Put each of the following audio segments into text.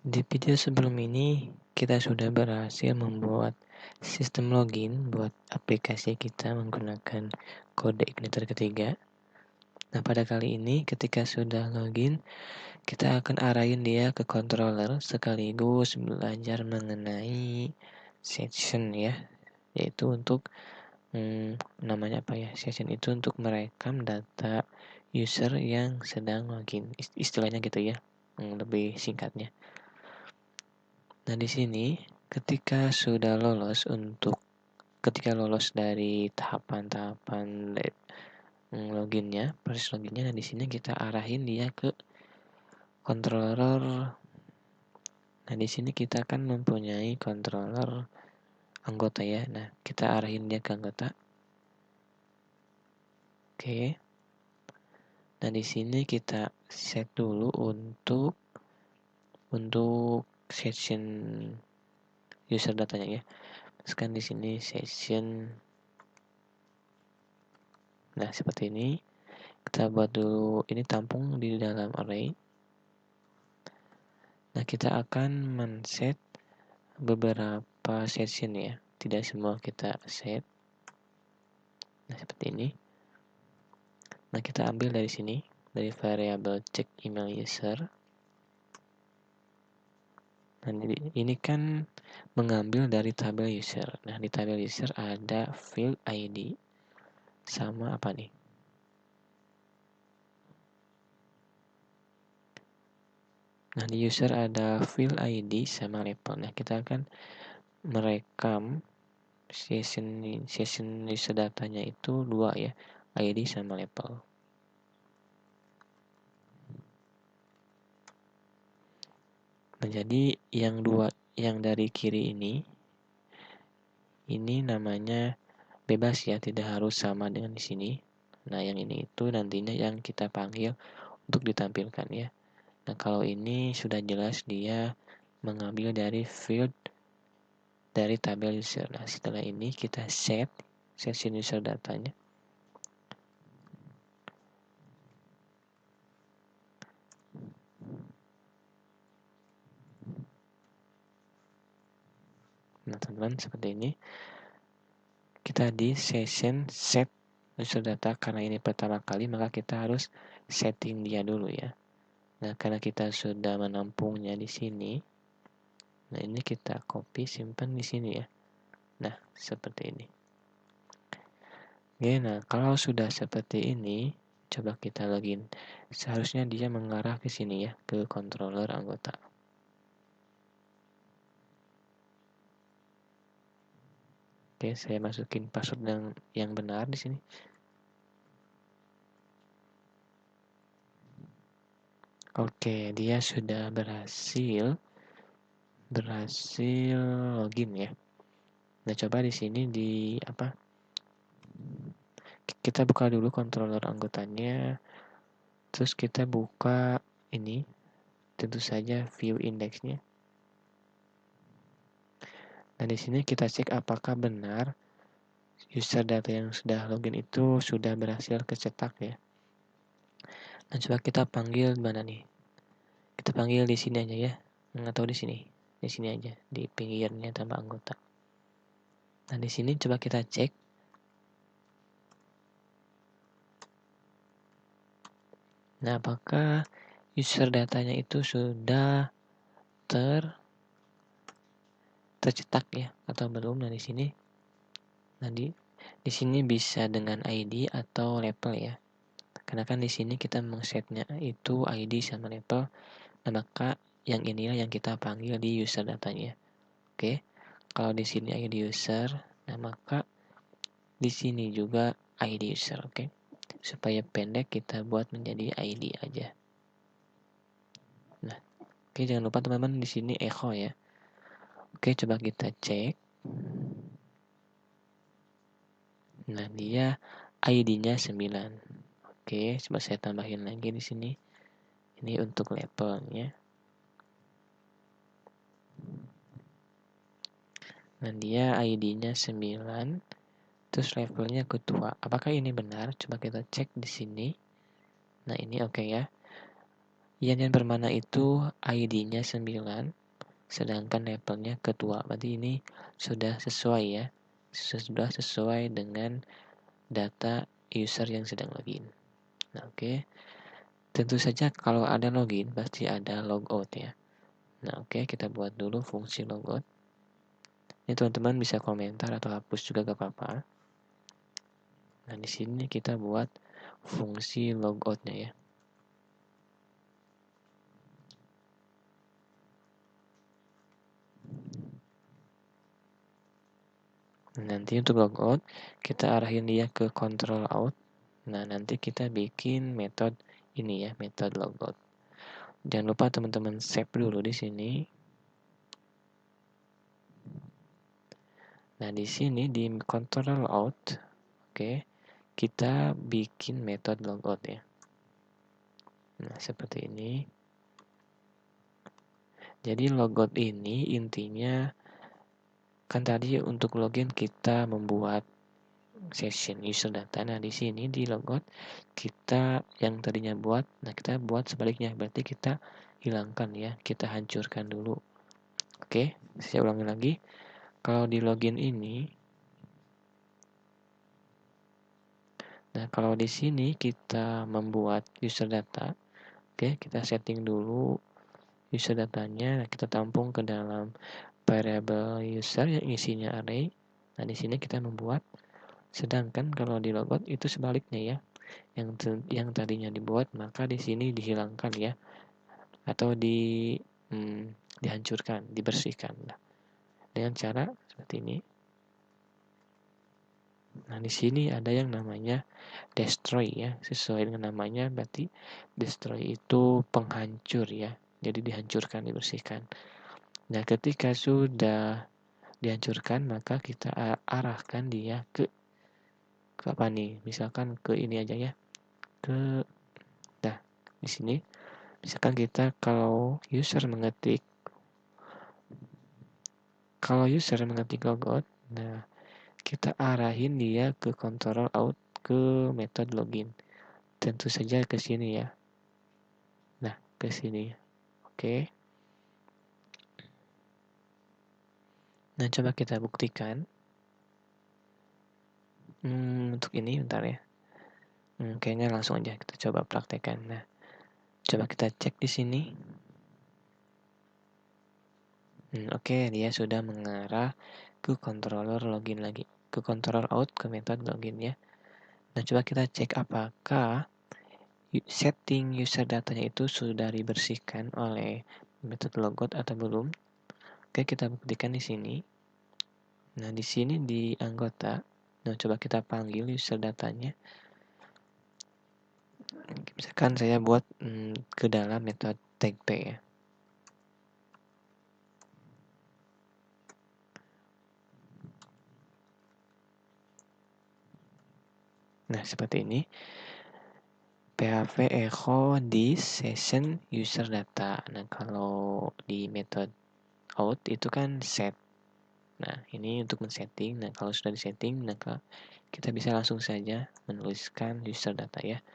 Di video sebelum ini, kita sudah berhasil membuat sistem login buat aplikasi kita menggunakan kode igniter ketiga. Nah, pada kali ini ketika sudah login, kita akan arahin dia ke controller sekaligus belajar mengenai session ya, yaitu untuk namanya apa ya? Session itu untuk merekam data user yang sedang login. Istilahnya gitu ya, lebih singkatnya. Nah, di sini ketika lolos dari tahapan-tahapan loginnya, proses loginnya, nah di sini kita arahin dia ke controller. Nah, di sini kita akan mempunyai controller anggota ya. Nah, kita arahin dia ke anggota. Oke. Nah, di sini kita set dulu untuk session user datanya ya. Sekarang di sini session. Nah, seperti ini. Kita buat dulu ini tampung di dalam array. Nah, kita akan men-set beberapa session ya. Tidak semua kita set. Nah, seperti ini. Nah, kita ambil dari sini, dari variabel check email user. Nah, ini kan mengambil dari tabel user. Nah, di tabel user ada field ID sama apa nih? Nah, di user ada field ID sama label. Nah, kita akan merekam session user datanya itu dua ya, ID sama label. Nah, jadi yang dari kiri ini namanya bebas ya, tidak harus sama dengan di sini. Nah, yang ini itu nantinya yang kita panggil untuk ditampilkan ya. Nah, kalau ini sudah jelas dia mengambil dari field dari tabel user. Nah, setelah ini kita set session user datanya. Nah, teman-teman, seperti ini. Kita di session set user data, karena ini pertama kali maka kita harus setting dia dulu ya. Nah, karena kita sudah menampungnya di sini, nah ini kita copy simpan di sini ya. Nah, seperti ini. Oke, nah kalau sudah seperti ini, coba kita login. Seharusnya dia mengarah ke sini ya, ke controller anggota. Oke, saya masukin password yang benar di sini. Oke, dia sudah berhasil login ya. Nah, coba di sini kita buka dulu controller anggotanya. Terus kita buka ini, tentu saja view indexnya. Nah, di sini kita cek apakah benar user data yang sudah login itu sudah berhasil kecetak ya. Nah, coba kita panggil mana nih? Kita panggil di sini aja ya. Atau di sini. Di sini aja, di pinggirnya tambah anggota. Nah, di sini coba kita cek. Nah, apakah user datanya itu sudah tercetak ya atau belum? Nah, di sini. Nah, di sini bisa dengan ID atau label ya. Karena kan di sini kita mengsetnya itu ID sama label. Nah, maka yang inilah yang kita panggil di user datanya. Oke. Kalau di sini ID user, nah maka di sini juga ID user, oke. Supaya pendek kita buat menjadi ID aja. Nah, oke, jangan lupa teman-teman di sini echo ya. Oke, coba kita cek. Nah, dia ID-nya 9. Oke, coba saya tambahin lagi di sini. Ini untuk labelnya. Nah, dia ID-nya 9. Terus levelnya ketua. Apakah ini benar? Coba kita cek di sini. Nah, ini oke ya. Yan Permana itu ID-nya 9, sedangkan labelnya ketua. Berarti ini sudah sesuai ya. Sudah sesuai dengan data user yang sedang login. Nah, oke. Tentu saja kalau ada login pasti ada logout ya. Nah, oke, kita buat dulu fungsi logout. Ini teman-teman bisa komentar atau hapus juga gak apa-apa. Nah, di sini kita buat fungsi logoutnya ya. Nanti untuk logout kita arahin dia ke control out. Nah, nanti kita bikin metode ini ya, metode logout. Jangan lupa teman-teman save dulu di sini. Nah, di sini di control out, oke, kita bikin metode logout ya. Nah, seperti ini. Jadi logout ini intinya kan tadi untuk login kita membuat session user data. Nah, di sini di logout kita yang tadinya buat, nah kita buat sebaliknya. Berarti kita hilangkan ya, kita hancurkan dulu. Oke, saya ulangi lagi. Kalau di login ini, nah kalau di sini kita membuat user data, oke, kita setting dulu user datanya, kita tampung ke dalam variable user yang isinya array. Nah, di sini kita membuat, sedangkan kalau di logout itu sebaliknya ya. Yang tadinya dibuat maka di sini dihilangkan ya, atau dihancurkan, dibersihkan. Nah, dengan cara seperti ini. Nah, di sini ada yang namanya destroy ya, sesuai dengan namanya berarti destroy itu penghancur ya. Jadi dihancurkan, dibersihkan. Nah, ketika sudah dihancurkan maka kita arahkan dia ke apa nih? Misalkan ke ini aja ya. Nah, di sini misalkan kita kalau user mengetik logout, nah kita arahin dia ke control out ke metode login. Tentu saja ke sini ya. Nah, ke sini. Oke. Nah, coba kita buktikan. Untuk ini bentar ya. Kayaknya langsung aja kita coba praktekkan. Nah, coba kita cek di sini. Oke, dia sudah mengarah ke controller login lagi. Ke control out ke metode login ya. Nah, coba kita cek apakah setting user datanya itu sudah dibersihkan oleh metode logout atau belum. Oke, kita buktikan di sini. Nah, di sini di anggota, nah coba kita panggil user datanya. Misalkan saya buat ke dalam metode tag p ya. Nah, seperti ini. php echo di session user data. Nah, kalau di metode out itu kan set. Nah, ini untuk men-setting. Nah, kalau sudah di-setting, maka kita bisa langsung saja menuliskan user data ya.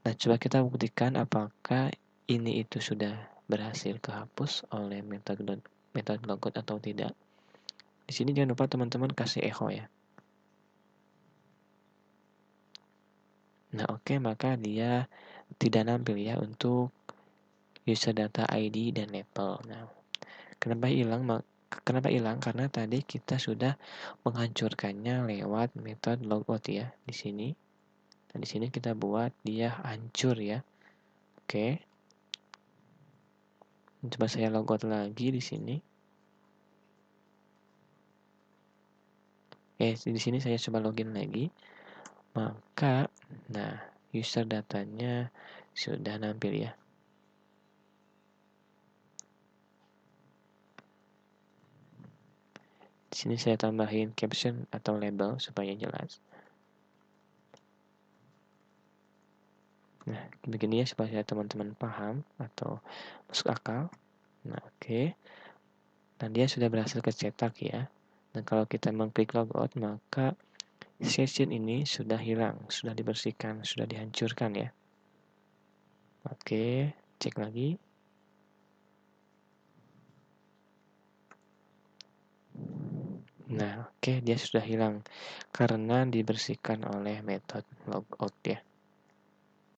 Nah, coba kita buktikan apakah ini itu sudah berhasil kehapus oleh metode logout atau tidak. Di sini jangan lupa teman-teman kasih echo ya. Nah, oke, maka dia tidak nampil ya untuk user data ID dan label. Nah, kenapa hilang? Karena tadi kita sudah menghancurkannya lewat metode logout ya di sini. Nah, di sini kita buat dia hancur ya. Oke. Coba saya logout lagi di sini. Di sini saya coba login lagi. Maka, nah, user datanya sudah nampil ya. Di sini saya tambahin caption atau label supaya jelas. Nah, begini ya supaya teman-teman paham atau masuk akal. Nah, oke. Nah, dia sudah berhasil kecetak ya. Dan kalau kita mengklik logout, maka session ini sudah hilang, sudah dibersihkan, sudah dihancurkan ya. Oke, cek lagi. Nah, oke, dia sudah hilang karena dibersihkan oleh metode logout ya.